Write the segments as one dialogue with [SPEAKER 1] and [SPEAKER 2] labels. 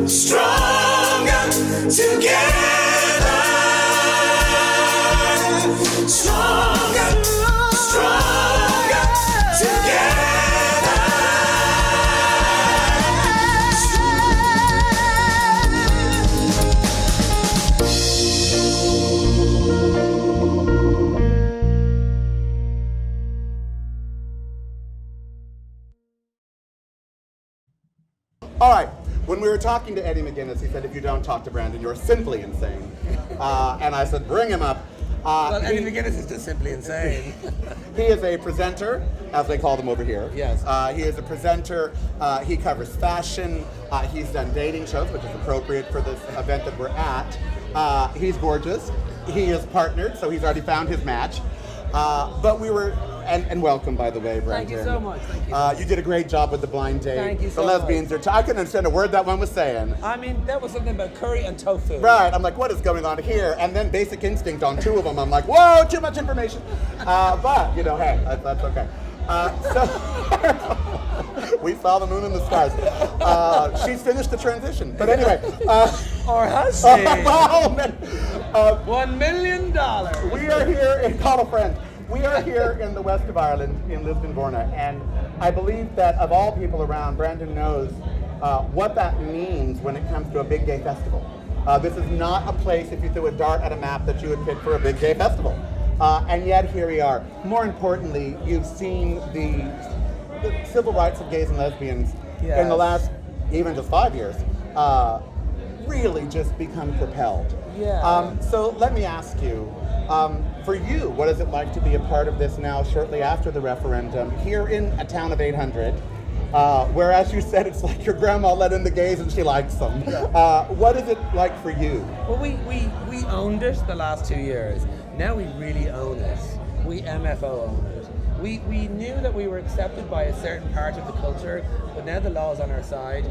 [SPEAKER 1] Stronger together. Stronger, stronger together.
[SPEAKER 2] All right. When we were talking to Eddie McGuinness, he said, if you don't talk to Brandon, you're simply insane. And I said, bring him up.
[SPEAKER 3] Well, Eddie McGuinness is just simply insane.
[SPEAKER 2] He is a presenter, as they call them over here.
[SPEAKER 3] Yes.
[SPEAKER 2] He is a presenter. He covers fashion. He's done dating shows, which is appropriate for this event that we're at. He's gorgeous. He is partnered, so he's already found his match. But we were... And welcome, by the way, Brendan.
[SPEAKER 3] Thank you so much. Thank you.
[SPEAKER 2] You did a great job with the blind date.
[SPEAKER 3] Thank you so
[SPEAKER 2] the lesbians
[SPEAKER 3] much.
[SPEAKER 2] I couldn't understand a word that one was saying.
[SPEAKER 3] I mean, that was something about curry and tofu.
[SPEAKER 2] Right. I'm like, what is going on here? And then Basic Instinct on two of them. I'm like, whoa, too much information. But, you know, hey, that's okay. So we saw the moon and the stars. She's finished the transition. But anyway.
[SPEAKER 3] Or has she?
[SPEAKER 2] Oh, man.
[SPEAKER 3] $1 million.
[SPEAKER 2] We are here in Call a Friend. We are here in the west of Ireland, in Lisbon-Vorna, and I believe that of all people around, Brandon knows what that means when it comes to a big gay festival. This is not a place, if you threw a dart at a map, that you would pick for a big gay festival. And yet here we are. More importantly, you've seen the civil rights of gays and lesbians in the last, even just 5 years, really just become propelled.
[SPEAKER 3] Yeah.
[SPEAKER 2] So let me ask you, for you, what is it like to be a part of this now shortly after the referendum here in a town of 800, where, as you said, it's like your grandma let in the gays and she likes them. What is it like for you?
[SPEAKER 3] Well, we owned it the last 2 years. Now we really own it. We MFO own it. We knew that we were accepted by a certain part of the culture, but now the law is on our side.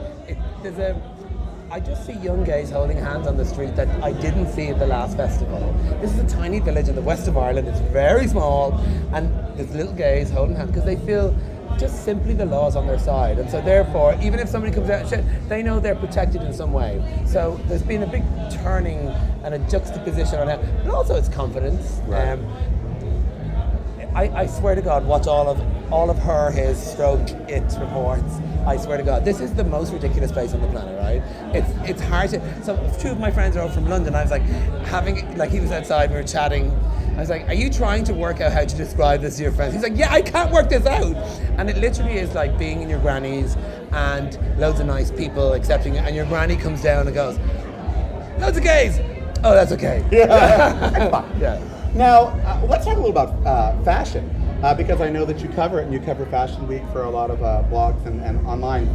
[SPEAKER 3] I just see young gays holding hands on the street that I didn't see at the last festival. This is a tiny village in the west of Ireland. It's very small, and there's little gays holding hands because they feel just simply the law's on their side. And so therefore, even if somebody comes out and shit, they know they're protected in some way. So there's been a big turning and a juxtaposition on that. But also it's confidence.
[SPEAKER 2] Right.
[SPEAKER 3] I swear to God, watch all of his stroke it reports. I swear to God, this is the most ridiculous place on the planet, right? It's hard to. So two of my friends are over from London. I was like, he was outside, we were chatting. I was like, are you trying to work out how to describe this to your friends? He's like, yeah, I can't work this out. And it literally is like being in your granny's and loads of nice people accepting it, and your granny comes down and goes, loads of gays. Oh, that's okay.
[SPEAKER 2] Yeah.
[SPEAKER 3] Yeah.
[SPEAKER 2] Now, let's talk a little about fashion, because I know that you cover it and you cover Fashion Week for a lot of blogs and online.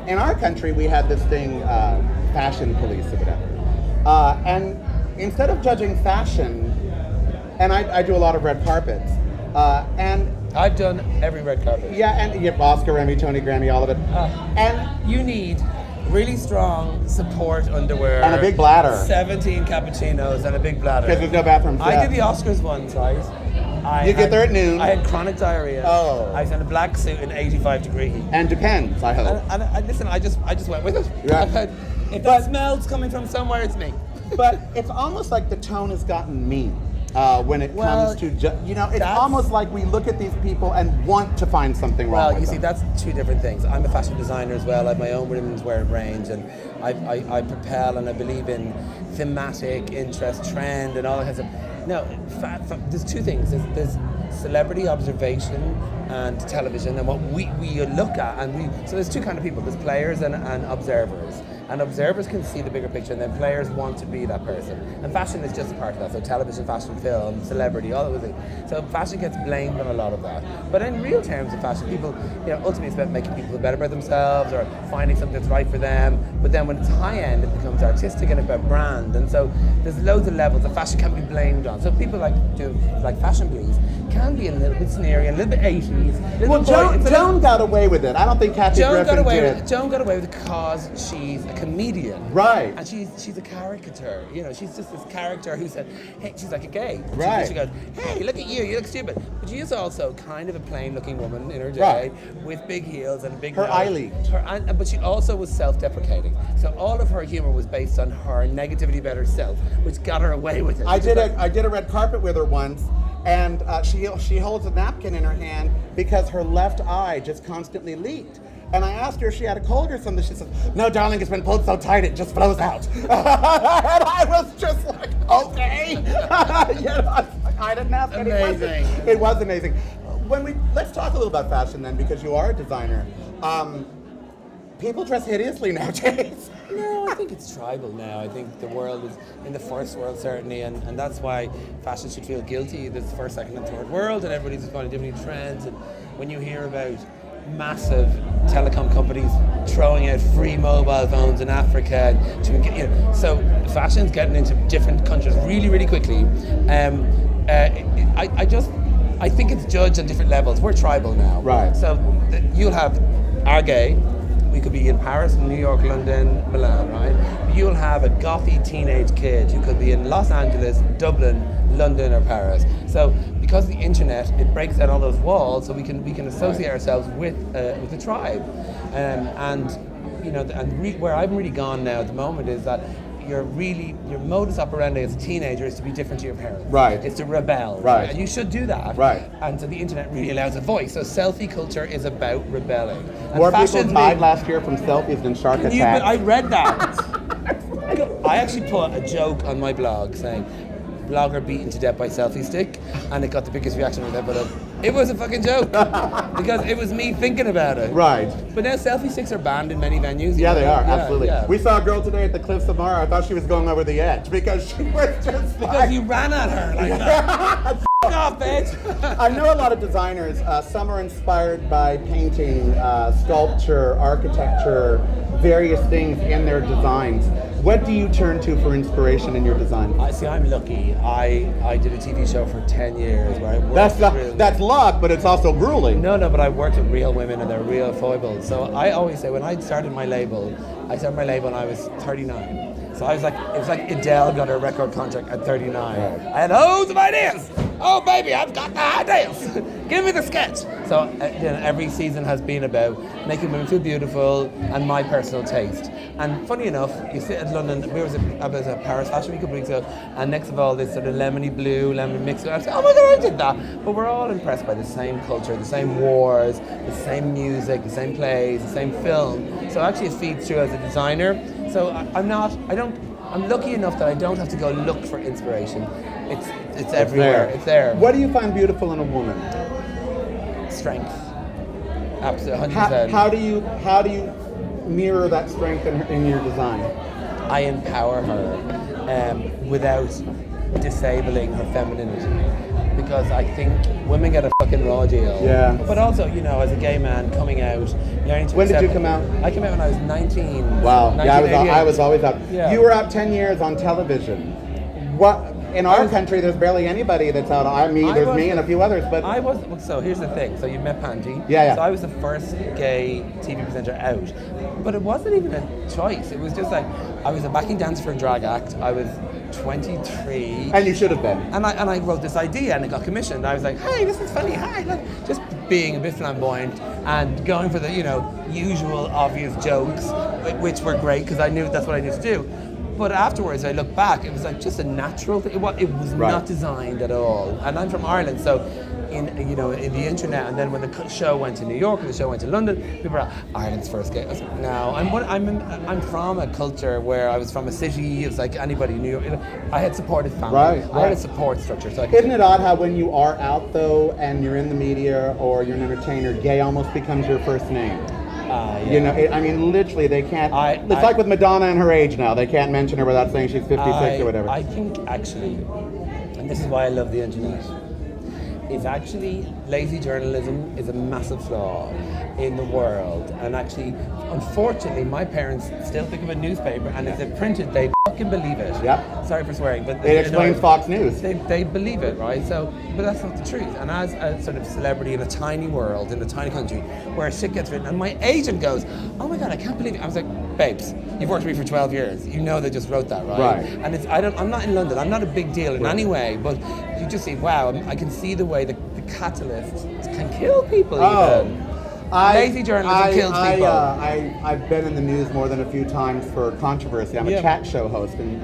[SPEAKER 2] In our country, we had this thing, fashion police or whatever. And instead of judging fashion, and I do a lot of red carpets, and
[SPEAKER 3] I've done every red carpet.
[SPEAKER 2] yeah, and you have Oscar, Emmy, Tony, Grammy, all of it. And
[SPEAKER 3] you need really strong support underwear.
[SPEAKER 2] And a big bladder.
[SPEAKER 3] 17 cappuccinos and a big bladder.
[SPEAKER 2] Because there's no bathrooms.
[SPEAKER 3] I did the Oscars once, right?
[SPEAKER 2] You get there at noon.
[SPEAKER 3] I had chronic diarrhea.
[SPEAKER 2] Oh.
[SPEAKER 3] I was in a black suit in 85 degree heat.
[SPEAKER 2] And depends, I hope.
[SPEAKER 3] And listen, I just went with it.
[SPEAKER 2] Yeah.
[SPEAKER 3] I said, if that smell's coming from somewhere, it's me.
[SPEAKER 2] But it's almost like the tone has gotten mean when it comes to, it's almost like we look at these people and want to find something wrong
[SPEAKER 3] Well,
[SPEAKER 2] with
[SPEAKER 3] you
[SPEAKER 2] them.
[SPEAKER 3] see, that's two different things. I'm a fashion designer as well. I have my own women's wear range, and I propel and I believe in thematic interest, trend, and all that kind of stuff. Now, there's two things. There's celebrity observation and television, and what we look at, so there's two kind of people. There's players and observers. And observers can see the bigger picture, and then players want to be that person. And fashion is just a part of that. So television, fashion, film, celebrity, all of those things. So fashion gets blamed on a lot of that. But in real terms of fashion, people, ultimately it's about making people feel better about themselves or finding something that's right for them. But then when it's high end, it becomes artistic and about brand. And so there's loads of levels that fashion can be blamed on. So people like Fashion Please can be a little bit sneery, a little bit 80s.
[SPEAKER 2] Well, Joan got away with it. I don't think Kathy Griffin did.
[SPEAKER 3] Joan got away with it because she's a comedian.
[SPEAKER 2] Right.
[SPEAKER 3] And she's a caricature. You know, she's just this character who said, hey, she's like a gay.
[SPEAKER 2] Right.
[SPEAKER 3] She goes, hey, look at you look stupid. But she is also kind of a plain-looking woman in her day, with big heels and a big
[SPEAKER 2] Her
[SPEAKER 3] nose.
[SPEAKER 2] eye leaked.
[SPEAKER 3] But she also was self-deprecating. So all of her humor was based on her negativity about herself, which got her away with it.
[SPEAKER 2] I did a red carpet with her once, and she holds a napkin in her hand because her left eye just constantly leaked. And I asked her if she had a cold or something. She said, no, darling, it's been pulled so tight it just flows out. And I was just like, okay. I didn't ask any questions. It was amazing. Let's talk a little about fashion then, because you are a designer. People dress hideously nowadays.
[SPEAKER 3] No, I think it's tribal now. I think the world is in the first world, certainly, and that's why fashion should feel guilty. There's the first, second, and third world, and everybody's finding different trends. And when you hear about massive telecom companies throwing out free mobile phones in Africa, so fashion's getting into different countries really, really quickly. I think it's judged on different levels. We're tribal now.
[SPEAKER 2] Right.
[SPEAKER 3] So you'll have our gay. We could be in Paris, New York, London, Milan, right? You'll have a gothy teenage kid who could be in Los Angeles, Dublin, London, or Paris. So because of the internet, it breaks down all those walls, so we can associate ourselves with the tribe. Where I've really gone now at the moment is that your modus operandi as a teenager is to be different to your parents.
[SPEAKER 2] Right.
[SPEAKER 3] It's to rebel.
[SPEAKER 2] Right.
[SPEAKER 3] And you should do that.
[SPEAKER 2] Right.
[SPEAKER 3] And so the internet really allows a voice. So selfie culture is about rebelling. And
[SPEAKER 2] More people died last year from selfies than shark attacks.
[SPEAKER 3] I read that. I actually put a joke on my blog saying, blogger beaten to death by selfie stick, and it got the biggest reaction I've ever done. It was a fucking joke because it was me thinking about it.
[SPEAKER 2] Right.
[SPEAKER 3] But now selfie sticks are banned in many venues.
[SPEAKER 2] Yeah, they are, absolutely.
[SPEAKER 3] Yeah.
[SPEAKER 2] We saw a girl today at the Cliffs of Mara. I thought she was going over the edge because she was just
[SPEAKER 3] because you ran at her like that. F*** off, bitch.
[SPEAKER 2] I know a lot of designers. Some are inspired by painting, sculpture, architecture, various things in their designs. What do you turn to for inspiration in your design?
[SPEAKER 3] I'm lucky. I did a TV show for 10 years where I worked
[SPEAKER 2] That's luck, but it's also grueling.
[SPEAKER 3] No, but I worked with real women and their real foibles. So I always say when I started my label when I was 39. So it was like Adele got her record contract at 39. Right. I had loads of ideas. Oh baby, I've got the ideas. Give me the sketch. So every season has been about making women feel beautiful and my personal taste. And funny enough, you sit in London, I was at Paris Fashion Week a couple weeks ago, and next of all this sort of lemony blue, lemon mix, and I said, oh my god, I did that. But we're all impressed by the same culture, the same wars, the same music, the same plays, the same film. So actually it feeds through as a designer. So I'm lucky enough that I don't have to go look for inspiration. It's everywhere. It's there.
[SPEAKER 2] What do you find beautiful in a woman?
[SPEAKER 3] Strength. Absolutely, 100%.
[SPEAKER 2] How do you mirror that strength in your design?
[SPEAKER 3] I empower her without disabling her femininity, because I think women get a fucking raw deal.
[SPEAKER 2] Yeah.
[SPEAKER 3] But also, as a gay man coming out, learning to
[SPEAKER 2] When did
[SPEAKER 3] accept-
[SPEAKER 2] you come out?
[SPEAKER 3] I came out when I was 19.
[SPEAKER 2] Wow. Yeah, I was always out.
[SPEAKER 3] Yeah.
[SPEAKER 2] You were out 10 years on television. What? In our country, there's barely anybody that's out. There's me and a few others, but
[SPEAKER 3] So here's the thing. So you met Pandy.
[SPEAKER 2] Yeah.
[SPEAKER 3] So I was the first gay TV presenter out, but it wasn't even a choice. It was just like I was a backing dancer for a drag act. I was 23.
[SPEAKER 2] And you should have been.
[SPEAKER 3] And I wrote this idea and it got commissioned. I was like, hey, this is funny. Hi, look. Just being a bit flamboyant and going for the usual obvious jokes, which were great because I knew that's what I knew to do. But afterwards, I look back, it was like just a natural thing. It was not designed at all. And I'm from Ireland, so in the internet, and then when the show went to New York and the show went to London, people were like, Ireland's first gay. I was like, no, I'm from a culture where I was from a city. It was like anybody in New York. I had supportive family. Right. I had a support structure. So
[SPEAKER 2] isn't it odd how when you are out though, and you're in the media or you're an entertainer, gay almost becomes your first name?
[SPEAKER 3] Yeah.
[SPEAKER 2] Literally, they can't. It's like with Madonna and her age now. They can't mention her without saying she's 56 or whatever.
[SPEAKER 3] I think actually, and this is why I love the internet, is actually lazy journalism is a massive flaw in the world. And actually, unfortunately, my parents still think of a newspaper, and if they're printed, they fucking believe it.
[SPEAKER 2] Yep.
[SPEAKER 3] Sorry for swearing, but
[SPEAKER 2] It explains Fox News.
[SPEAKER 3] They believe it, right? So, but that's not the truth. And as a sort of celebrity in a tiny world, in a tiny country, where shit gets written, and my agent goes, "Oh my God, I can't believe it." I was like, "Babes, you've worked with me for 12 years. You know they just wrote that, right?"
[SPEAKER 2] Right.
[SPEAKER 3] And I'm not in London. I'm not a big deal in any way, but you just see, wow, I can see the way the catalyst can kill people. Even. Lazy journalism kills people.
[SPEAKER 2] I've been in the news more than a few times for controversy. I'm a chat show host, and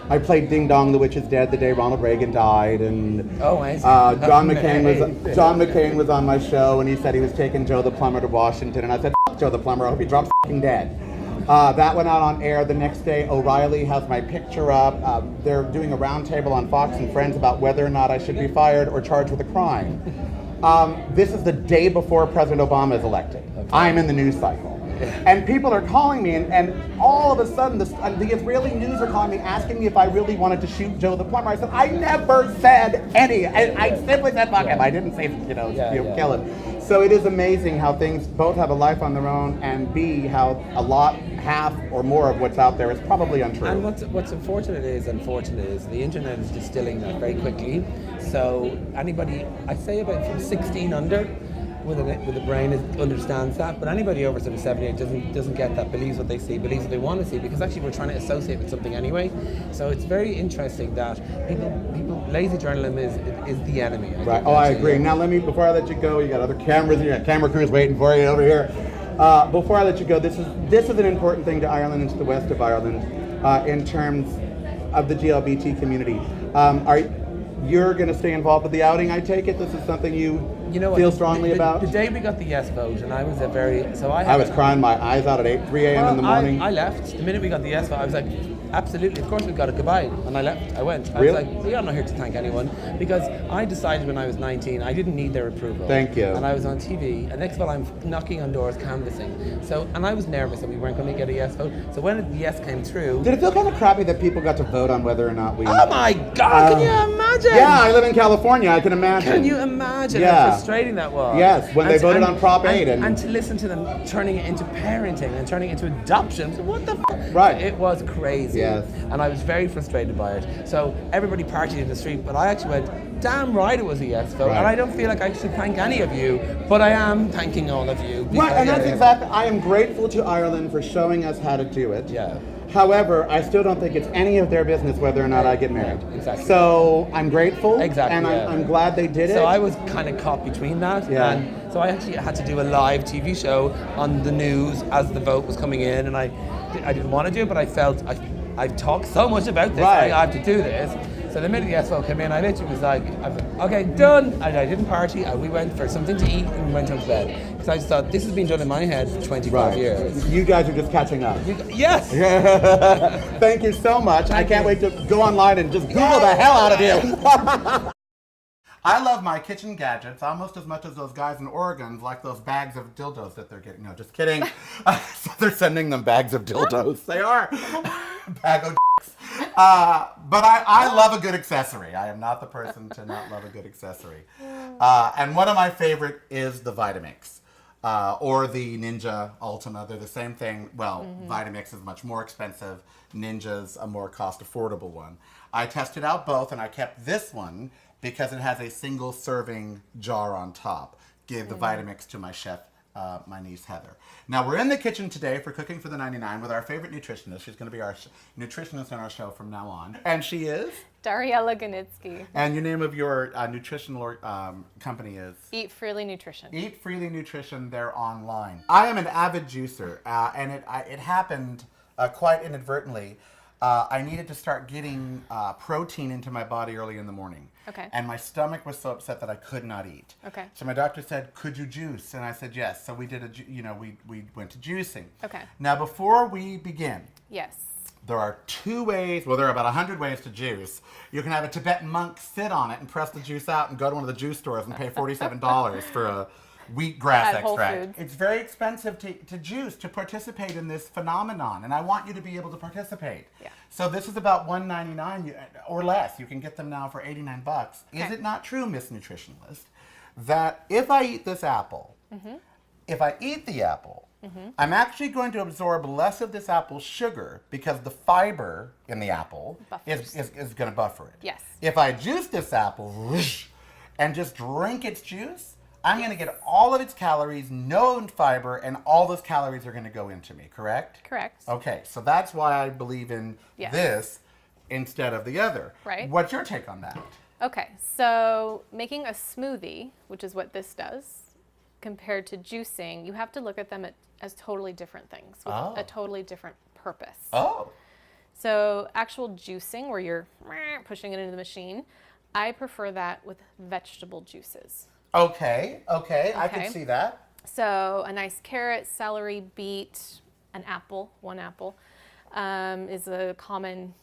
[SPEAKER 2] I played Ding Dong, the Witch is Dead the day Ronald Reagan died, and John McCain was on my show, and he said he was taking Joe the Plumber to Washington, and I said, "F*** Joe the Plumber, I hope he drops f***ing dead." That went out on air the next day. O'Reilly has my picture up. They're doing a roundtable on Fox and Friends about whether or not I should be fired or charged with a crime. This is the day before President Obama is elected. Okay. I'm in the news cycle. And people are calling me, and all of a sudden the Israeli news are calling me, asking me if I really wanted to shoot Joe the Plumber. I said, I never said any. I simply said, fuck him. I didn't say, kill him. So it is amazing how things both have a life on their own, and B, how half or more of what's out there is probably untrue.
[SPEAKER 3] And what's unfortunate is the internet is distilling that very quickly. So anybody, I say about from 16 under, with a brain understands that, but anybody over sort of 78 doesn't get that, believes what they see, believes what they want to see, because actually we're trying to associate with something anyway. So it's very interesting that people lazy journalism is the enemy.
[SPEAKER 2] Right. I agree. Now before I let you go, you got other cameras, you got camera crews waiting for you over here. Before I let you go, this is an important thing to Ireland and to the west of Ireland in terms of the GLBT community. You're going to stay involved with the outing, I take it? This is something you feel strongly about?
[SPEAKER 3] The day we got the yes vote, and I was
[SPEAKER 2] I was crying my eyes out at 3 a.m. in the morning.
[SPEAKER 3] I left. The minute we got the yes vote, I was like, absolutely, of course we've got it, goodbye. And I left, I went. I was like, I'm not here to thank anyone, because I decided when I was 19, I didn't need their approval.
[SPEAKER 2] Thank you.
[SPEAKER 3] And I was on TV, and next of all, I'm knocking on doors, canvassing. And I was nervous that we weren't going to get a yes vote. So when the yes came through...
[SPEAKER 2] Did it feel kind of crappy that people got to vote on whether or not we...
[SPEAKER 3] Oh my God, can you imagine?
[SPEAKER 2] Yeah, I live in California, I can imagine.
[SPEAKER 3] Can you imagine how frustrating that was?
[SPEAKER 2] Yes, when they voted on Prop 8.
[SPEAKER 3] And to listen to them turning it into parenting and turning it into adoption. So what the f***?
[SPEAKER 2] Right.
[SPEAKER 3] It was crazy.
[SPEAKER 2] Yes.
[SPEAKER 3] And I was very frustrated by it. So everybody partied in the street, but I actually went, damn right it was a yes vote. Right. And I don't feel like I should thank any of you, but I am thanking all of you.
[SPEAKER 2] Right, and that's exactly, I am grateful to Ireland for showing us how to do it.
[SPEAKER 3] Yeah.
[SPEAKER 2] However, I still don't think it's any of their business whether or not I get married.
[SPEAKER 3] Exactly.
[SPEAKER 2] So I'm grateful.
[SPEAKER 3] Exactly.
[SPEAKER 2] And I'm glad they did it.
[SPEAKER 3] So I was kind of caught between that.
[SPEAKER 2] Yeah.
[SPEAKER 3] And so I actually had to do a live TV show on the news as the vote was coming in, and I didn't want to do it, but I felt I've talked so much about this,
[SPEAKER 2] right.
[SPEAKER 3] I have to do this. So the minute the yes vote came in, I literally was like, okay, done. I didn't party. We went for something to eat and we went home to bed. Because I just thought, this has been done in my head for 25 years.
[SPEAKER 2] You guys are just catching up.
[SPEAKER 3] Yes!
[SPEAKER 2] Thank you so much. I can't wait to go online and just Google the hell out of you. I love my kitchen gadgets almost as much as those guys in Oregon like those bags of dildos that they're getting. No, just kidding. So they're sending them bags of dildos. They are. Bag of but I love a good accessory. I am not the person to not love a good accessory. And one of my favorite is the Vitamix. Or the Ninja Ultima. They're the same thing. Well, Vitamix is much more expensive. Ninja's a more cost-affordable one. I tested out both, and I kept this one because it has a single serving jar on top. Gave the Vitamix to my chef, my niece Heather. Now we're in the kitchen today for Cooking for the 99 with our favorite nutritionist. She's going to be our nutritionist on our show from now on. And she is?
[SPEAKER 4] Dariella Gonitzke.
[SPEAKER 2] And your name of your nutritional company is?
[SPEAKER 4] Eat Freely Nutrition.
[SPEAKER 2] Eat Freely Nutrition. They're online. I am an avid juicer, and it happened quite inadvertently. I needed to start getting protein into my body early in the morning.
[SPEAKER 4] Okay.
[SPEAKER 2] And my stomach was so upset that I could not eat.
[SPEAKER 4] Okay.
[SPEAKER 2] So my doctor said, "Could you juice?" And I said, "Yes." So we did we went to juicing.
[SPEAKER 4] Okay.
[SPEAKER 2] Now before we begin.
[SPEAKER 4] Yes.
[SPEAKER 2] There are 2 ways, well, there are about 100 ways to juice. You can have a Tibetan monk sit on it and press the juice out and go to one of the juice stores and pay $47 for wheatgrass
[SPEAKER 4] At Whole
[SPEAKER 2] extract.
[SPEAKER 4] Foods.
[SPEAKER 2] It's very expensive to juice, to participate in this phenomenon, and I want you to be able to participate.
[SPEAKER 4] Yeah.
[SPEAKER 2] So this is about $1.99 or less. You can get them now for $89. Is
[SPEAKER 4] Okay.
[SPEAKER 2] it not true, Miss Nutritionalist, that if I eat this apple, if I eat the apple, I'm actually going to absorb less of this apple's sugar because the fiber in the apple is going to buffer it.
[SPEAKER 4] Yes.
[SPEAKER 2] If I juice this apple whoosh, and just drink its juice, I'm going to get all of its calories, no fiber, and all those calories are going to go into me, correct?
[SPEAKER 4] Correct.
[SPEAKER 2] Okay, so that's why I believe in
[SPEAKER 4] Yes.
[SPEAKER 2] this instead of the other.
[SPEAKER 4] Right.
[SPEAKER 2] What's your take on that?
[SPEAKER 4] Okay, so making a smoothie, which is what this does, compared to juicing, you have to look at them as totally different things with a totally different purpose.
[SPEAKER 2] Oh.
[SPEAKER 4] So actual juicing, where you're pushing it into the machine, I prefer that with vegetable juices.
[SPEAKER 2] Okay, I
[SPEAKER 4] Okay.
[SPEAKER 2] can see that.
[SPEAKER 4] So a nice carrot, celery, beet, an apple, one apple, is a common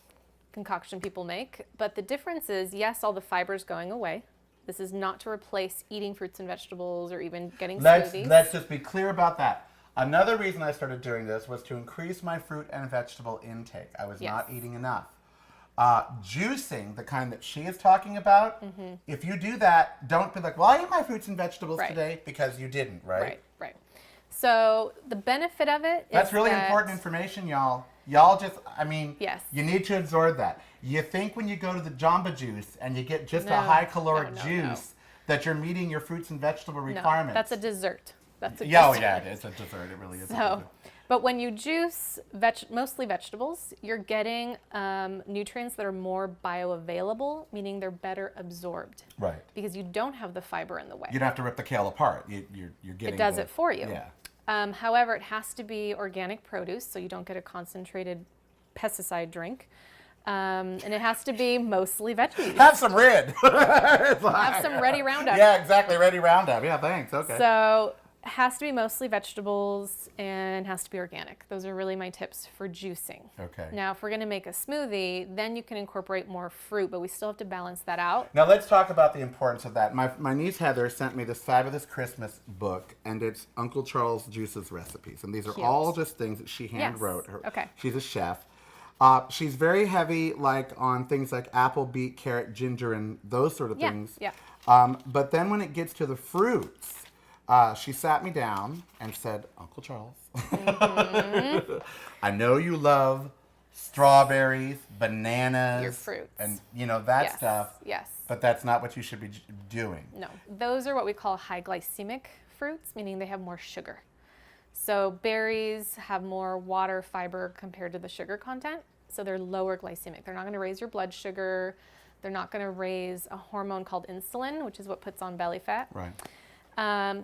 [SPEAKER 4] concoction people make. But the difference is, yes, all the fiber's going away. This is not to replace eating fruits and vegetables or even getting smoothies.
[SPEAKER 2] Let's just be clear about that. Another reason I started doing this was to increase my fruit and vegetable intake. I was
[SPEAKER 4] Yes.
[SPEAKER 2] not eating enough. Juicing, the kind that she is talking about, if you do that, don't be like, well, I ate my fruits and vegetables
[SPEAKER 4] Right.
[SPEAKER 2] today, because you didn't, right?
[SPEAKER 4] Right. So the benefit of it is
[SPEAKER 2] That's really
[SPEAKER 4] that-
[SPEAKER 2] important information, y'all. Y'all just,
[SPEAKER 4] Yes.
[SPEAKER 2] you need to absorb that. You think when you go to the Jamba Juice and you get just a
[SPEAKER 4] No,
[SPEAKER 2] high caloric
[SPEAKER 4] no,
[SPEAKER 2] juice that you're meeting your fruits and vegetable
[SPEAKER 4] No,
[SPEAKER 2] requirements.
[SPEAKER 4] that's a dessert. That's a
[SPEAKER 2] Yeah, oh
[SPEAKER 4] dessert.
[SPEAKER 2] yeah, it's a dessert. It really is. a
[SPEAKER 4] So,
[SPEAKER 2] dessert.
[SPEAKER 4] but when you juice mostly vegetables, you're getting nutrients that are more bioavailable, meaning they're better absorbed.
[SPEAKER 2] Right.
[SPEAKER 4] Because you don't have the fiber in the way.
[SPEAKER 2] You don't have to rip the kale apart. You're getting
[SPEAKER 4] It does
[SPEAKER 2] the-
[SPEAKER 4] it for you.
[SPEAKER 2] Yeah.
[SPEAKER 4] However, it has to be organic produce, so you don't get a concentrated pesticide drink. And it has to be mostly veggies.
[SPEAKER 2] Have some red.
[SPEAKER 4] Have some Ready Roundup.
[SPEAKER 2] Yeah, exactly. Ready Roundup. Yeah, thanks. Okay.
[SPEAKER 4] So it has to be mostly vegetables and has to be organic. Those are really my tips for juicing.
[SPEAKER 2] Okay.
[SPEAKER 4] Now, if we're going to make a smoothie, then you can incorporate more fruit, but we still have to balance that out.
[SPEAKER 2] Now let's talk about the importance of that. My niece Heather sent me this fabulous Christmas book, and it's Uncle Charles Juice's recipes, and these are
[SPEAKER 4] Cute.
[SPEAKER 2] all just things that she hand
[SPEAKER 4] Yes.
[SPEAKER 2] wrote.
[SPEAKER 4] Okay.
[SPEAKER 2] She's a chef. She's very heavy, like on things like apple, beet, carrot, ginger, and those sort of
[SPEAKER 4] Yeah,
[SPEAKER 2] things.
[SPEAKER 4] yeah.
[SPEAKER 2] But then when it gets to the fruits, she sat me down and said, Uncle Charles, I know you love strawberries, bananas,
[SPEAKER 4] Your fruits.
[SPEAKER 2] and that
[SPEAKER 4] Yes,
[SPEAKER 2] stuff.
[SPEAKER 4] yes.
[SPEAKER 2] But that's not what you should be doing.
[SPEAKER 4] No, those are what we call high glycemic fruits, meaning they have more sugar. So berries have more water, fiber compared to the sugar content, so they're lower glycemic. They're not going to raise your blood sugar. They're not going to raise a hormone called insulin, which is what puts on belly fat.
[SPEAKER 2] Right.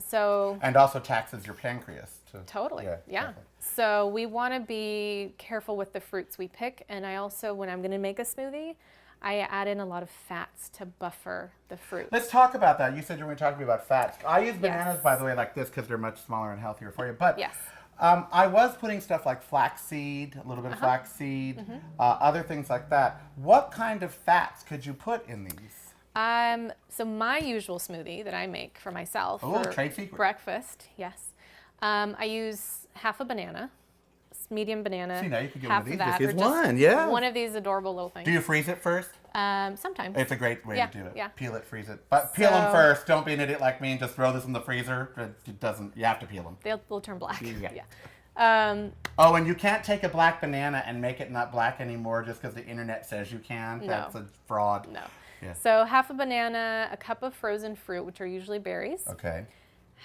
[SPEAKER 4] So
[SPEAKER 2] And also taxes your pancreas.
[SPEAKER 4] totally, yeah.
[SPEAKER 2] definitely.
[SPEAKER 4] So we want to be careful with the fruits we pick, and I also, when I'm going to make a smoothie, I add in a lot of fats to buffer the fruit.
[SPEAKER 2] Let's talk about that. You said you were going to talk to me about fats. I use bananas,
[SPEAKER 4] Yes.
[SPEAKER 2] by the way, like this because they're much smaller and healthier for you. But
[SPEAKER 4] Yes.
[SPEAKER 2] I was putting stuff like flaxseed, a little bit of flaxseed, other things like that. What kind of fats could you put in these?
[SPEAKER 4] So my usual smoothie that I make for myself
[SPEAKER 2] Oh,
[SPEAKER 4] for
[SPEAKER 2] trade secret.
[SPEAKER 4] breakfast, yes. I use half a banana, medium banana.
[SPEAKER 2] See, now you could get
[SPEAKER 4] half
[SPEAKER 2] one of these.
[SPEAKER 4] that,
[SPEAKER 2] This
[SPEAKER 4] or
[SPEAKER 2] is
[SPEAKER 4] just
[SPEAKER 2] one, yeah.
[SPEAKER 4] One of these adorable little things.
[SPEAKER 2] Do you freeze it first?
[SPEAKER 4] Sometimes.
[SPEAKER 2] It's a great way
[SPEAKER 4] Yeah,
[SPEAKER 2] to do it.
[SPEAKER 4] yeah.
[SPEAKER 2] Peel it, freeze it. But peel them
[SPEAKER 4] So-
[SPEAKER 2] first. Don't be an idiot like me and just throw this in the freezer. It doesn't. You have to peel them.
[SPEAKER 4] They'll turn black.
[SPEAKER 2] Yeah.
[SPEAKER 4] Yeah.
[SPEAKER 2] Oh, and you can't take a black banana and make it not black anymore just because the internet says you can.
[SPEAKER 4] No.
[SPEAKER 2] That's a fraud.
[SPEAKER 4] No.
[SPEAKER 2] Yeah.
[SPEAKER 4] So half a banana, a cup of frozen fruit, which are usually berries,
[SPEAKER 2] Okay.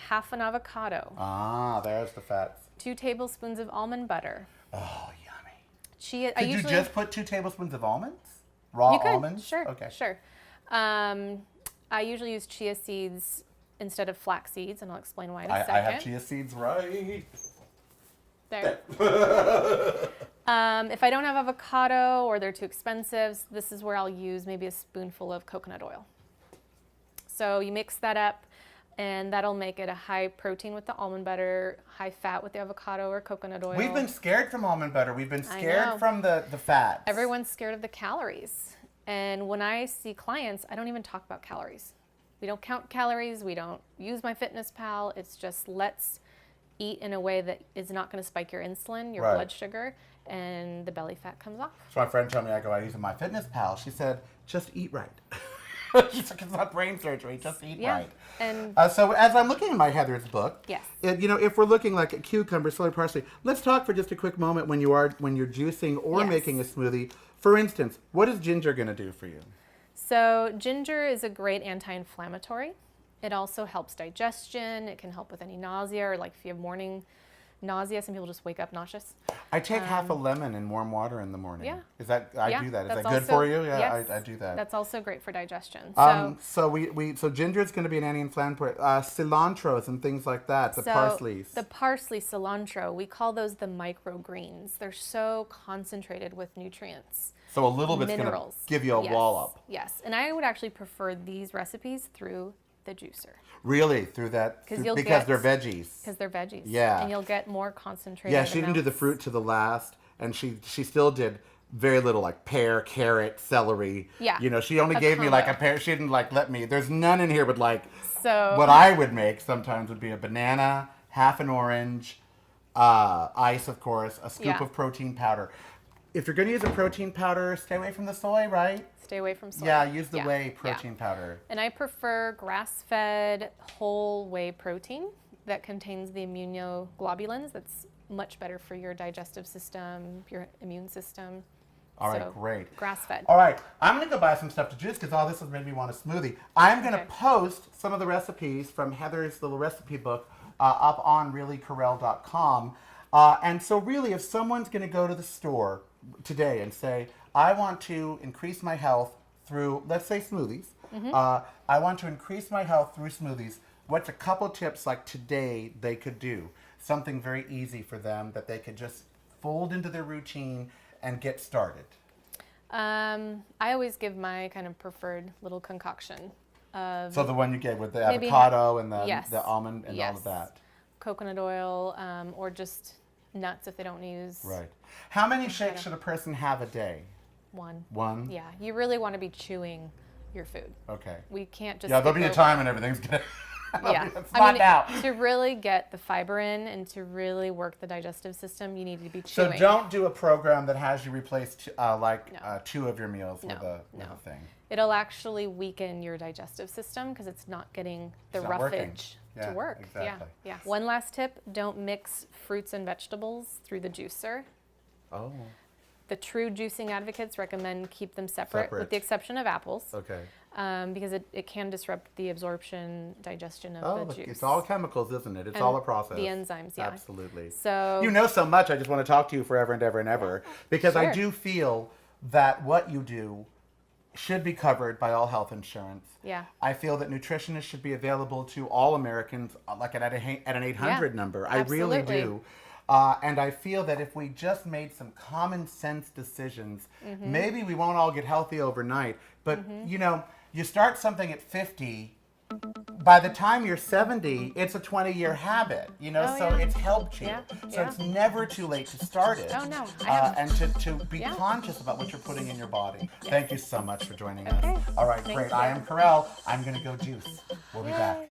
[SPEAKER 4] half an avocado,
[SPEAKER 2] Ah, there's the fats.
[SPEAKER 4] 2 tablespoons of almond butter.
[SPEAKER 2] Oh, yummy.
[SPEAKER 4] Chia.
[SPEAKER 2] Could you just put 2 tablespoons of almonds? Raw
[SPEAKER 4] You could,
[SPEAKER 2] almonds?
[SPEAKER 4] sure,
[SPEAKER 2] Okay.
[SPEAKER 4] sure. I usually use chia seeds instead of flax seeds, and I'll explain why in a
[SPEAKER 2] I
[SPEAKER 4] second.
[SPEAKER 2] have chia seeds right.
[SPEAKER 4] There. If I don't have avocado or they're too expensive, this is where I'll use maybe a spoonful of coconut oil. So you mix that up, and that'll make it a high protein with the almond butter, high fat with the avocado or coconut oil.
[SPEAKER 2] We've been scared from almond butter. We've been
[SPEAKER 4] I
[SPEAKER 2] scared
[SPEAKER 4] know.
[SPEAKER 2] from the fats.
[SPEAKER 4] Everyone's scared of the calories. And when I see clients, I don't even talk about calories. We don't count calories. We don't use MyFitnessPal. It's just let's eat in a way that is not going to spike your insulin, your
[SPEAKER 2] Right.
[SPEAKER 4] blood sugar, and the belly fat comes off.
[SPEAKER 2] So my friend told me, I use MyFitnessPal. She said, just eat right. She's like, it's not brain surgery, just eat
[SPEAKER 4] Yeah.
[SPEAKER 2] right.
[SPEAKER 4] And
[SPEAKER 2] So as I'm looking at my Heather's book,
[SPEAKER 4] Yes.
[SPEAKER 2] If we're looking like at cucumber, celery, parsley, let's talk for just a quick moment when you're juicing or
[SPEAKER 4] Yes.
[SPEAKER 2] making a smoothie. For instance, what is ginger going to do for you?
[SPEAKER 4] so ginger is a great anti-inflammatory. It also helps digestion. It can help with any nausea, or like if you have morning nausea, some people just wake up nauseous.
[SPEAKER 2] I take half a lemon in warm water in the morning.
[SPEAKER 4] Yeah.
[SPEAKER 2] Is that I
[SPEAKER 4] Yeah,
[SPEAKER 2] do that? Is
[SPEAKER 4] that's
[SPEAKER 2] that good
[SPEAKER 4] also-
[SPEAKER 2] for you? Yeah,
[SPEAKER 4] yes,
[SPEAKER 2] I do that.
[SPEAKER 4] That's also great for digestion.
[SPEAKER 2] So ginger is going to be an anti-inflammatory. Cilantros and things like that. The parsleys.
[SPEAKER 4] The parsley, cilantro, we call those the microgreens. They're so concentrated with nutrients.
[SPEAKER 2] So a little bit's going to
[SPEAKER 4] Minerals.
[SPEAKER 2] give you a
[SPEAKER 4] Yes,
[SPEAKER 2] wallop.
[SPEAKER 4] Yes, and I would actually prefer these recipes through the juicer
[SPEAKER 2] Really, through that?
[SPEAKER 4] because you'll
[SPEAKER 2] because
[SPEAKER 4] get
[SPEAKER 2] they're veggies.
[SPEAKER 4] because they're veggies.
[SPEAKER 2] Yeah.
[SPEAKER 4] and you'll get more concentrated.
[SPEAKER 2] Yeah, she didn't do the
[SPEAKER 4] amounts.
[SPEAKER 2] fruit to the last, and she still did very little, like pear, carrot, celery.
[SPEAKER 4] Yeah,
[SPEAKER 2] She only
[SPEAKER 4] a
[SPEAKER 2] gave me like a
[SPEAKER 4] combo.
[SPEAKER 2] pear. She didn't like let me. There's none in here, but like
[SPEAKER 4] So
[SPEAKER 2] what I would make sometimes would be a banana, half an orange, ice, of course, a scoop
[SPEAKER 4] Yeah.
[SPEAKER 2] of protein powder. If you're going to use a protein powder, stay away from the soy, right?
[SPEAKER 4] stay away from soy.
[SPEAKER 2] Yeah, use the
[SPEAKER 4] Yeah,
[SPEAKER 2] whey
[SPEAKER 4] yeah.
[SPEAKER 2] protein powder.
[SPEAKER 4] And I prefer grass-fed whole whey protein that contains the immunoglobulins. That's much better for your digestive system, your immune system.
[SPEAKER 2] All right,
[SPEAKER 4] So,
[SPEAKER 2] great.
[SPEAKER 4] Grass-fed.
[SPEAKER 2] All right, I'm going to go buy some stuff to juice because all this has made me want a smoothie. I'm going to
[SPEAKER 4] Okay.
[SPEAKER 2] post some of the recipes from Heather's little recipe book up on reallykarel.com. And so really, if someone's going to go to the store today and say, I want to increase my health through, let's say, smoothies. I want to increase my health through smoothies. What's a couple tips like today they could do? Something very easy for them that they could just fold into their routine and get started.
[SPEAKER 4] I always give my kind of preferred little concoction of
[SPEAKER 2] So the one you gave with the
[SPEAKER 4] Maybe-
[SPEAKER 2] avocado and
[SPEAKER 4] yes,
[SPEAKER 2] the almond and all
[SPEAKER 4] yes.
[SPEAKER 2] of that.
[SPEAKER 4] coconut oil or just nuts if they don't use
[SPEAKER 2] Right. How many shakes should a person have a day?
[SPEAKER 4] one.
[SPEAKER 2] One?
[SPEAKER 4] Yeah, you really want to be chewing your food.
[SPEAKER 2] Okay.
[SPEAKER 4] We can't just
[SPEAKER 2] Yeah, there'll be
[SPEAKER 4] skip
[SPEAKER 2] a
[SPEAKER 4] over
[SPEAKER 2] time when everything's gonna.
[SPEAKER 4] Yeah,
[SPEAKER 2] It's not now.
[SPEAKER 4] to really get the fiber in and to really work the digestive system, you need to be
[SPEAKER 2] So
[SPEAKER 4] chewing.
[SPEAKER 2] don't do a program that has you replace
[SPEAKER 4] No.
[SPEAKER 2] 2 of your meals with
[SPEAKER 4] No,
[SPEAKER 2] a
[SPEAKER 4] no.
[SPEAKER 2] thing.
[SPEAKER 4] It'll actually weaken your digestive system because it's not getting the
[SPEAKER 2] It's not working.
[SPEAKER 4] roughage
[SPEAKER 2] Yeah,
[SPEAKER 4] to work.
[SPEAKER 2] exactly.
[SPEAKER 4] Yeah. One last tip: don't mix fruits and vegetables through the juicer.
[SPEAKER 2] Oh.
[SPEAKER 4] The true juicing advocates recommend keep them separate.
[SPEAKER 2] Separate.
[SPEAKER 4] With the exception of apples,
[SPEAKER 2] Okay.
[SPEAKER 4] because it can disrupt the absorption, digestion of
[SPEAKER 2] Oh,
[SPEAKER 4] the
[SPEAKER 2] look,
[SPEAKER 4] juice.
[SPEAKER 2] it's all chemicals, isn't it? It's
[SPEAKER 4] And
[SPEAKER 2] all a process.
[SPEAKER 4] the enzymes, yeah.
[SPEAKER 2] Absolutely.
[SPEAKER 4] So
[SPEAKER 2] You know so much. I just want to talk to you forever and ever and ever because I
[SPEAKER 4] Sure.
[SPEAKER 2] do feel that what you do should be covered by all health insurance.
[SPEAKER 4] Yeah.
[SPEAKER 2] I feel that nutritionists should be available to all Americans, like at an 800
[SPEAKER 4] Yeah,
[SPEAKER 2] number. I really
[SPEAKER 4] absolutely.
[SPEAKER 2] do. And I feel that if we just made some common sense decisions,
[SPEAKER 4] Mm-hmm.
[SPEAKER 2] maybe we won't all get healthy overnight. But you start something at 50. By the time you're 70, it's a 20-year habit,
[SPEAKER 4] Oh,
[SPEAKER 2] so
[SPEAKER 4] yeah.
[SPEAKER 2] it's helped you.
[SPEAKER 4] Yeah,
[SPEAKER 2] So
[SPEAKER 4] yeah.
[SPEAKER 2] it's never too late to start it.
[SPEAKER 4] Oh, no, I haven't.
[SPEAKER 2] And to be
[SPEAKER 4] Yeah.
[SPEAKER 2] conscious about what you're putting in your body. Thank you so much for joining
[SPEAKER 4] Okay.
[SPEAKER 2] us. All right,
[SPEAKER 4] Thank
[SPEAKER 2] great.
[SPEAKER 4] you.
[SPEAKER 2] I am Karel. I'm going to go juice. We'll be back.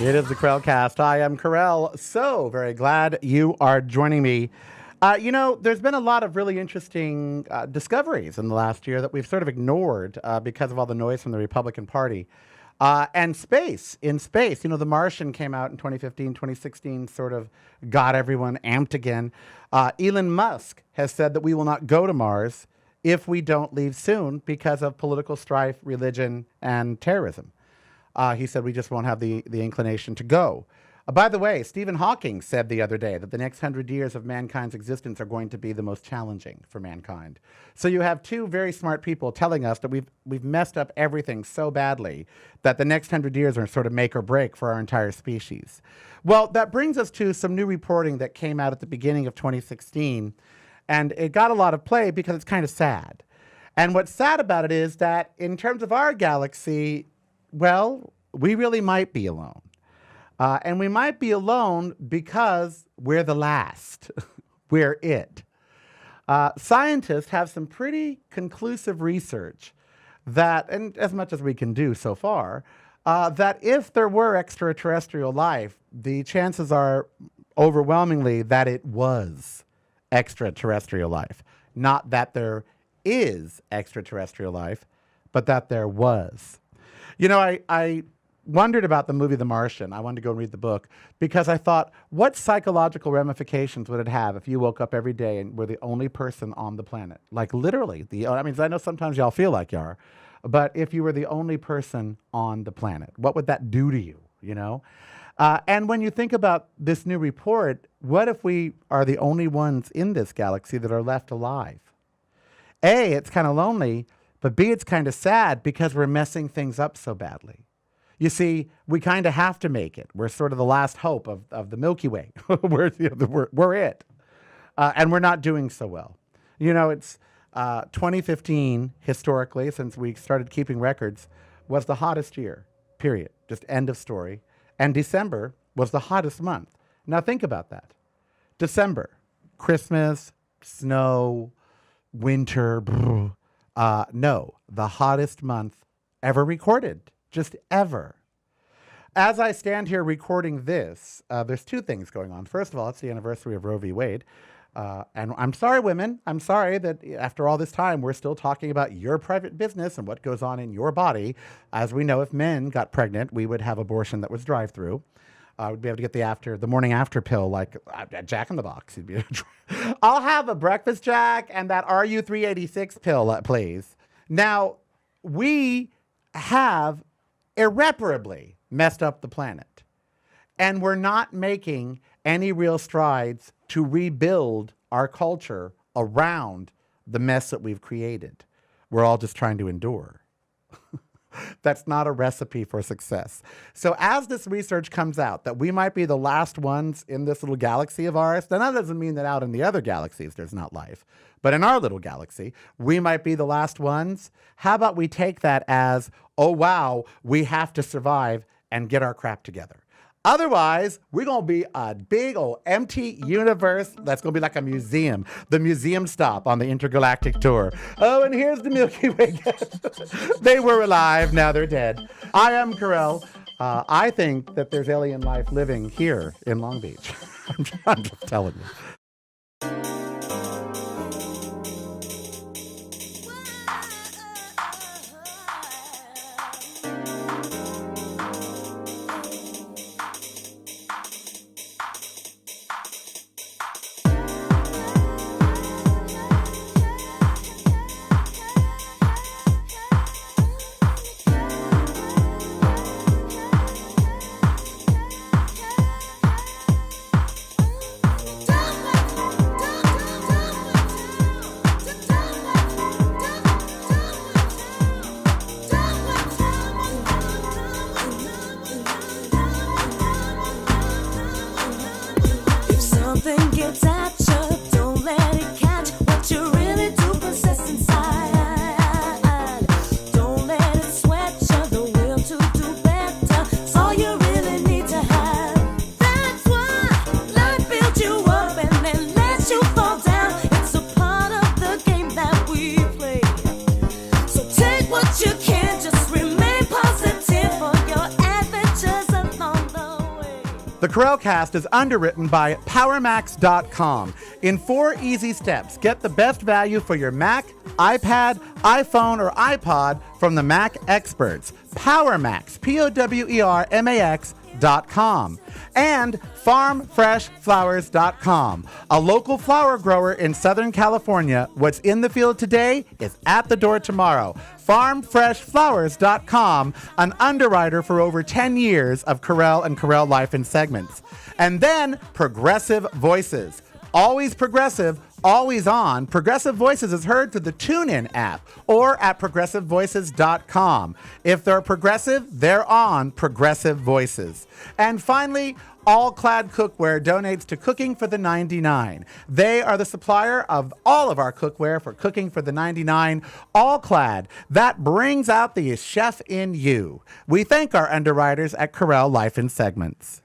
[SPEAKER 2] It is the Karelcast. I am Karel. So very glad you are joining me. There's been a lot of really interesting discoveries in the last year that we've sort of ignored because of all the noise from the Republican Party. And space, the Martian came out in 2015, 2016, sort of got everyone amped again. Elon Musk has said that we will not go to Mars if we don't leave soon because of political strife, religion, and terrorism. He said we just won't have the inclination to go. By the way, Stephen Hawking said the other day that the next 100 years of mankind's existence are going to be the most challenging for mankind. So you have two very smart people telling us that we've messed up everything so badly that the next 100 years are sort of make or break for our entire species. Well, that brings us to some new reporting that came out at the beginning of 2016, and it got a lot of play because it's kind of sad. And what's sad about it is that in terms of our galaxy, well, we really might be alone. And we might be alone because we're the last. We're it. Scientists have some pretty conclusive research that, and as much as we can do so far, that if there were extraterrestrial life, the chances are overwhelmingly that it was extraterrestrial life. Not that there is extraterrestrial life, but that there was. You know, I wondered about the movie The Martian. I wanted to go and read the book because I thought, what psychological ramifications would it have if you woke up every day and were the only person on the planet? Like literally, I mean, I know sometimes y'all feel like you are, but if you were the only person on the planet, what would that do to you, you know? And when you think about this new report, what if we are the only ones in this galaxy that are left alive? A, it's kind of lonely, but B, it's kind of sad because we're messing things up so badly. You see, we kind of have to make it. We're sort of the last hope of the Milky Way. we're it. And we're not doing so well. You know, it's 2015, historically, since we started keeping records, was the hottest year, period. Just end of story. And December was the hottest month. Now think about that. December, Christmas, snow, winter, no, the hottest month ever recorded. Just ever. As I stand here recording this, there's two things going on. First of all, it's the anniversary of Roe v. Wade. And I'm sorry, women. I'm sorry that after all this time, we're still talking about your private business and what goes on in your body. As we know, if men got pregnant, we would have abortion that was drive-through. We'd be able to get the morning after pill, like Jack in the Box. He'd be I'll have a breakfast Jack and that RU386 pill, please. Now, we have irreparably messed up the planet. And we're not making any real strides to rebuild our culture around the mess that we've created. We're all just trying to endure. That's not a recipe for success. So as this research comes out that we might be the last ones in this little galaxy of ours, then that doesn't mean that out in the other galaxies there's not life. But in our little galaxy, we might be the last ones. How about we take that as, oh wow, we have to survive and get our crap together. Otherwise, we're going to be a big old empty universe that's going to be like a museum. The museum stop on the intergalactic tour. Oh, and here's the Milky Way. They were alive, now they're dead. I am Karel. I think that there's alien life living here in Long Beach. I'm just telling you. The Karelcast is underwritten by PowerMax.com. In 4 easy steps, get the best value for your Mac, iPad, iPhone, or iPod from the Mac experts. PowerMax, PowerMax.com. And FarmFreshFlowers.com. A local flower grower in Southern California. What's in the field today is at the door tomorrow. FarmFreshFlowers.com, an underwriter for over 10 years of Karel and Karel Life and Segments. And then Progressive Voices. Always progressive, always on. Progressive Voices is heard through the TuneIn app or at progressivevoices.com. If they're progressive, they're on Progressive Voices. And finally, All Clad Cookware donates to Cooking for the 99. They are the supplier of all of our cookware for Cooking for the 99. All Clad, that brings out the chef in you. We thank our underwriters at Karel Life in Segments.